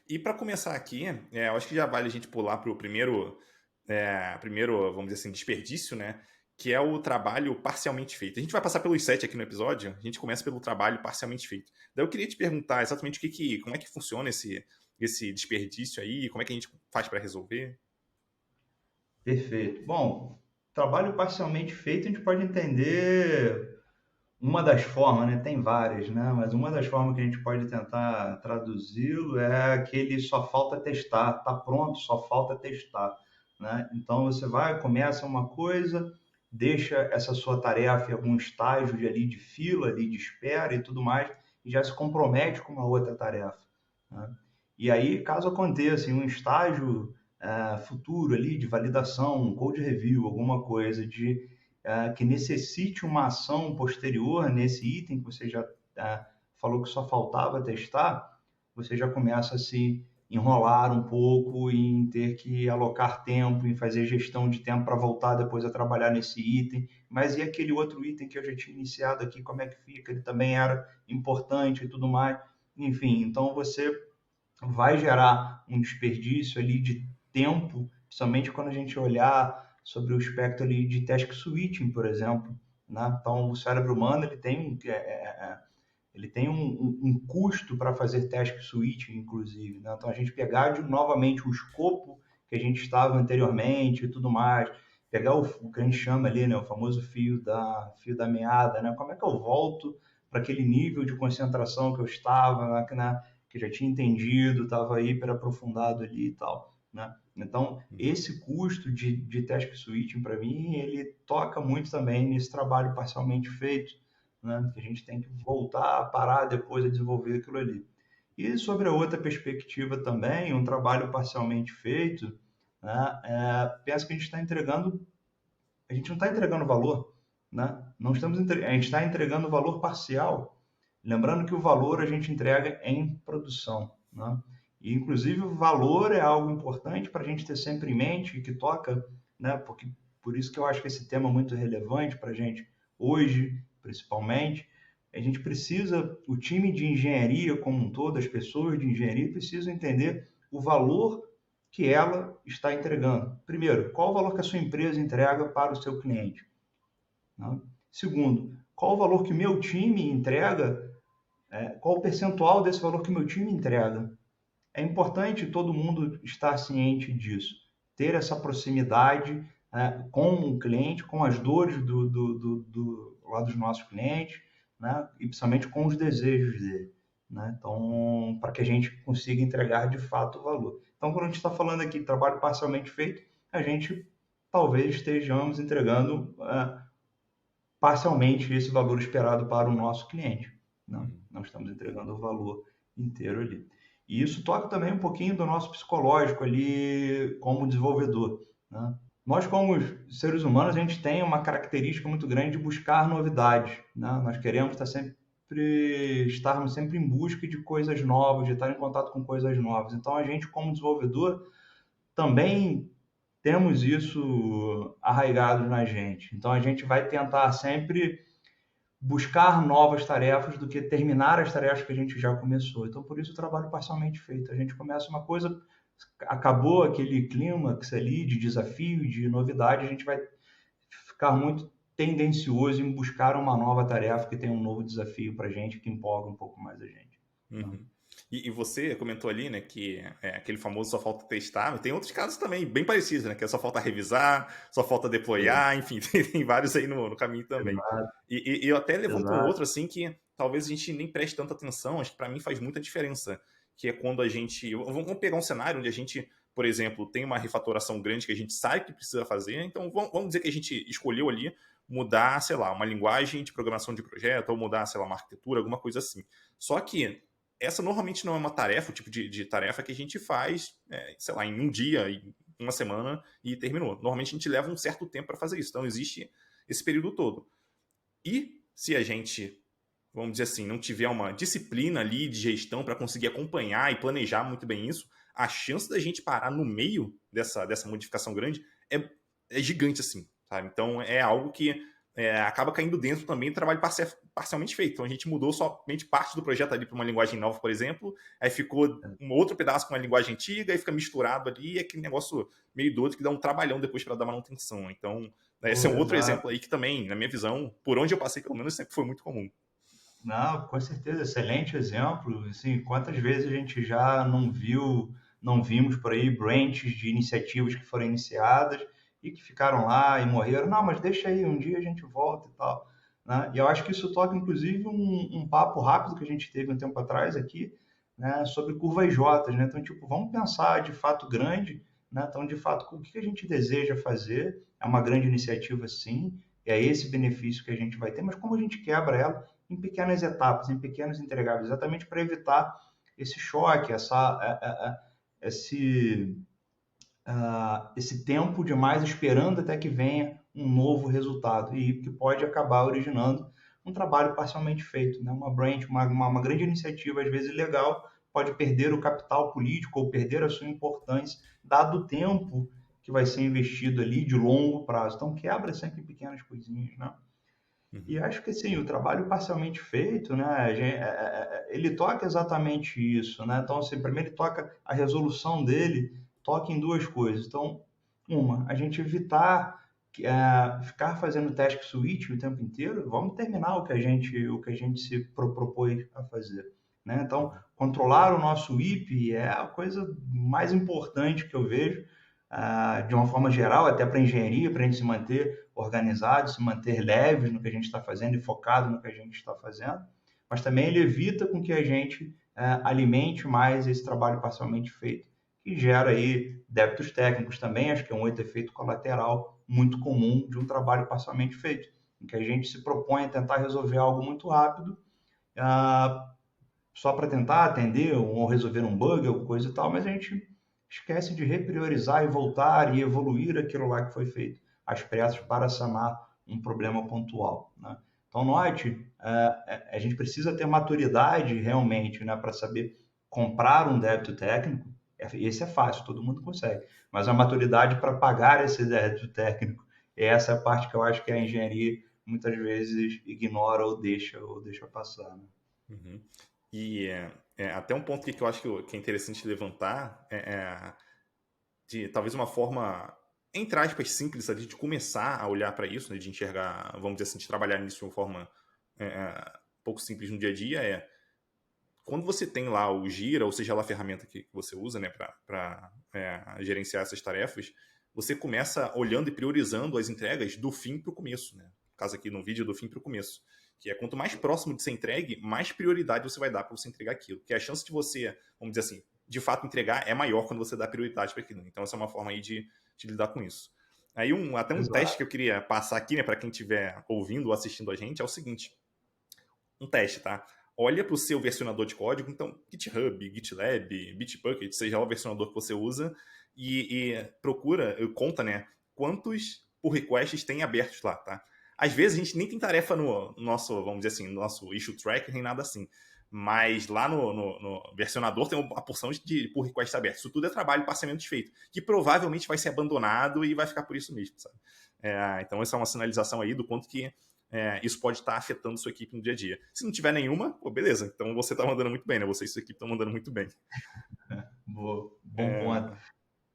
E para começar aqui, eu acho que já vale a gente pular para o primeiro, vamos dizer assim, desperdício, né? Que é o trabalho parcialmente feito. A gente vai passar pelos 7 aqui no episódio, a gente começa pelo trabalho parcialmente feito. Daí eu queria te perguntar exatamente como é que funciona esse desperdício aí, como é que a gente faz para resolver? Perfeito. Bom, trabalho parcialmente feito, a gente pode entender uma das formas, né? Tem várias, né? Mas uma das formas que a gente pode tentar traduzi-lo é aquele só falta testar, tá pronto, só falta testar, né? Então você vai, começa uma coisa, deixa essa sua tarefa em algum estágio ali de fila, ali de espera e tudo mais, e já se compromete com uma outra tarefa, né? E aí, caso aconteça em um estágio futuro ali de validação, um code review, alguma coisa que necessite uma ação posterior nesse item que você já falou que só faltava testar, você já começa a se enrolar um pouco em ter que alocar tempo, em fazer gestão de tempo para voltar depois a trabalhar nesse item. Mas e aquele outro item que eu já tinha iniciado aqui, como é que fica? Ele também era importante e tudo mais. Enfim, então você vai gerar um desperdício ali de tempo, principalmente quando a gente olhar sobre o espectro ali de task switching, por exemplo, né? Então, o cérebro humano ele tem um custo para fazer task switching, inclusive, né? Então, a gente pegar novamente o escopo que a gente estava anteriormente e tudo mais, pegar o que a gente chama ali, né, o famoso fio da meada, né? Como é que eu volto para aquele nível de concentração que eu estava, que já tinha entendido, estava hiper aprofundado ali e tal, né? Então, Uhum. esse custo de task switching, para mim, ele toca muito também nesse trabalho parcialmente feito, né? Que a gente tem que voltar a parar depois a desenvolver aquilo ali. E sobre a outra perspectiva também, um trabalho parcialmente feito, né? Penso que a gente não está entregando valor, né? Não estamos a gente está entregando valor parcial. Lembrando que o valor a gente entrega em produção, né? E inclusive o valor é algo importante para a gente ter sempre em mente que toca, né? Porque por isso que eu acho que esse tema é muito relevante para a gente hoje, principalmente. A gente precisa, o time de engenharia como um todo, as pessoas de engenharia precisam entender o valor que ela está entregando. Primeiro, qual o valor que a sua empresa entrega para o seu cliente? Né? Segundo, qual o valor que o meu time entrega, qual o percentual desse valor que o meu time entrega? É importante todo mundo estar ciente disso, ter essa proximidade com o cliente, com as dores lá dos nossos clientes, né? E principalmente com os desejos dele. Né? Então, para que a gente consiga entregar de fato o valor. Então, quando a gente está falando aqui de trabalho parcialmente feito, a gente talvez estejamos entregando parcialmente esse valor esperado para o nosso cliente. Não, Uhum. não estamos entregando o valor inteiro ali. E isso toca também um pouquinho do nosso psicológico ali como desenvolvedor. Né? Nós, como seres humanos, a gente tem uma característica muito grande de buscar novidades. Né? Nós queremos estarmos sempre em busca de coisas novas, de estar em contato com coisas novas. Então, a gente, como desenvolvedor, também temos isso arraigado na gente. Então a gente vai tentar sempre buscar novas tarefas do que terminar as tarefas que a gente já começou. Então por isso o trabalho parcialmente feito. A gente começa uma coisa, acabou aquele clímax ali de desafio, de novidade, a gente vai ficar muito tendencioso em buscar uma nova tarefa que tem um novo desafio para a gente, que empolga um pouco mais a gente. Não? Uhum. E você comentou ali, né, que é aquele famoso só falta testar. Tem outros casos também bem parecidos, né, que é só falta revisar, só falta deployar, enfim, tem vários aí no caminho também. Exato, E eu até levanto um exato. outro, assim, que talvez a gente nem preste tanta atenção, acho que para mim faz muita diferença, que é quando a gente... Vamos pegar um cenário onde a gente, por exemplo, tem uma refatoração grande que a gente sabe que precisa fazer, então vamos dizer que a gente escolheu ali mudar, sei lá, uma linguagem de programação de projeto, ou mudar, sei lá, uma arquitetura, alguma coisa assim. Só que essa normalmente não é uma tarefa, o tipo de tarefa que a gente faz, sei lá, em um dia, em uma semana e terminou. Normalmente a gente leva um certo tempo para fazer isso. Então existe esse período todo. E se a gente, vamos dizer assim, não tiver uma disciplina ali de gestão para conseguir acompanhar e planejar muito bem isso, a chance da gente parar no meio dessa modificação grande é gigante assim, sabe? Então é algo que acaba caindo dentro também do trabalho parcialmente feito. Então a gente mudou somente parte do projeto ali para uma linguagem nova, por exemplo, aí ficou um outro pedaço com uma linguagem antiga, aí fica misturado ali, é aquele negócio meio doido que dá um trabalhão depois para dar manutenção. Então, esse é um outro exemplo aí que também, na minha visão, por onde eu passei, pelo menos, sempre foi muito comum. Não, com certeza, excelente exemplo. Assim, quantas vezes a gente já não vimos por aí branches de iniciativas que foram iniciadas e que ficaram lá e morreram. Não, mas deixa aí, um dia a gente volta e tal, né? E eu acho que isso toca, inclusive, um papo rápido que a gente teve um tempo atrás aqui, né, sobre curvas J, né? Então, tipo, vamos pensar de fato grande, né? Então, de fato, o que a gente deseja fazer? É uma grande iniciativa, sim, é esse benefício que a gente vai ter, mas como a gente quebra ela em pequenas etapas, em pequenos entregáveis, exatamente para evitar esse choque, esse, esse tempo demais esperando até que venha um novo resultado e que pode acabar originando um trabalho parcialmente feito, né? Uma branch, uma grande iniciativa, às vezes legal, pode perder o capital político ou perder a sua importância, dado o tempo que vai ser investido ali de longo prazo. Então, quebra sempre em pequenas coisinhas, né? E acho que assim, o trabalho parcialmente feito, né, ele toca exatamente isso, né? Então, assim, primeiro ele toca a resolução dele, toca em duas coisas. Então, uma, a gente evitar ficar fazendo task switch o tempo inteiro, vamos terminar o que a gente se propôs a fazer, né? Então, controlar o nosso IP é a coisa mais importante que eu vejo, de uma forma geral, até para a engenharia, para a gente se manter organizado, se manter leves no que a gente está fazendo e focado no que a gente está fazendo, mas também ele evita com que a gente alimente mais esse trabalho parcialmente feito, que gera aí débitos técnicos também, acho que é um outro efeito colateral muito comum de um trabalho parcialmente feito, em que a gente se propõe a tentar resolver algo muito rápido, só para tentar atender ou resolver um bug, alguma coisa e tal, mas a gente esquece de repriorizar e voltar e evoluir aquilo lá que foi feito às pressas para sanar um problema pontual, né? Então, note, a gente precisa ter maturidade realmente, né, para saber comprar um débito técnico. Esse é fácil, todo mundo consegue. Mas a maturidade para pagar esse débito técnico, essa é a parte que eu acho que a engenharia muitas vezes ignora ou deixa passar, né? Uhum. E até um ponto que eu acho que é interessante levantar de talvez uma forma, entre aspas, simples ali, de começar a olhar para isso, né, de enxergar, vamos dizer assim, de trabalhar nisso de uma forma um pouco simples no dia a dia, quando você tem lá o Gira, ou seja lá a ferramenta que você usa, né, para gerenciar essas tarefas, você começa olhando e priorizando as entregas do fim para o começo, né? No caso aqui no vídeo, do fim para o começo. Que é quanto mais próximo de ser entregue, mais prioridade você vai dar para você entregar aquilo. Porque a chance de você, vamos dizer assim, de fato entregar é maior quando você dá prioridade para aquilo. Então essa é uma forma aí de lidar com isso. Aí até um teste que eu queria passar aqui, né, para quem estiver ouvindo ou assistindo a gente, é o seguinte. Um teste, tá? Olha para o seu versionador de código, então GitHub, GitLab, Bitbucket, seja lá o versionador que você usa, e procura, conta, né, quantos pull requests tem abertos lá, tá? Às vezes a gente nem tem tarefa no nosso, vamos dizer assim, no nosso issue tracker, nem nada assim. Mas lá no versionador tem uma porção de pull requests abertos. Isso tudo é trabalho parcialmente feito, que provavelmente vai ser abandonado e vai ficar por isso mesmo, sabe? Então essa é uma sinalização aí do quanto que isso pode estar afetando sua equipe no dia a dia. Se não tiver nenhuma, pô, beleza. Então você está mandando muito bem, né? Você e sua equipe estão mandando muito bem. Bom ponto.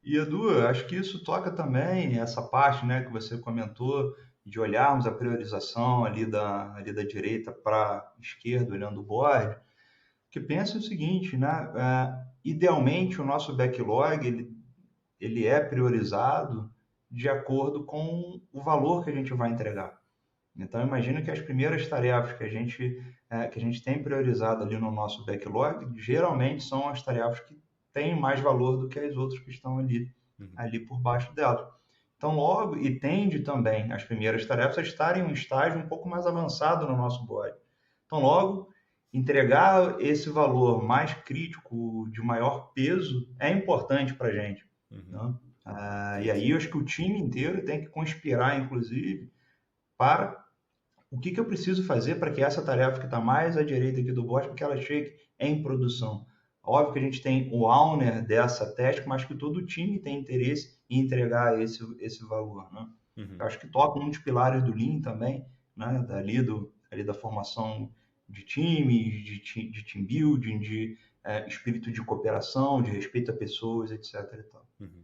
E Edu, acho que isso toca também essa parte, né, que você comentou, de olharmos a priorização ali da direita para a esquerda, olhando o board, que pensa o seguinte, né, idealmente o nosso backlog ele é priorizado de acordo com o valor que a gente vai entregar. Então, imagina que as primeiras tarefas que a gente tem priorizado ali no nosso backlog, geralmente são as tarefas que têm mais valor do que as outras que estão ali por baixo dela. Então, logo, e tende também as primeiras tarefas a estarem em um estágio um pouco mais avançado no nosso board. Então, logo, entregar esse valor mais crítico, de maior peso, é importante para a gente. Né? E aí, eu acho que o time inteiro tem que conspirar, inclusive, para o que eu preciso fazer para que essa tarefa que está mais à direita aqui do board, para que ela chegue em produção. Óbvio que a gente tem o owner dessa task, mas que todo o time tem interesse em entregar esse valor, né? Eu acho que toca um dos pilares do Lean também, né? Ali da formação de times, de team building, de espírito de cooperação, de respeito a pessoas, etc. E tal. Uhum.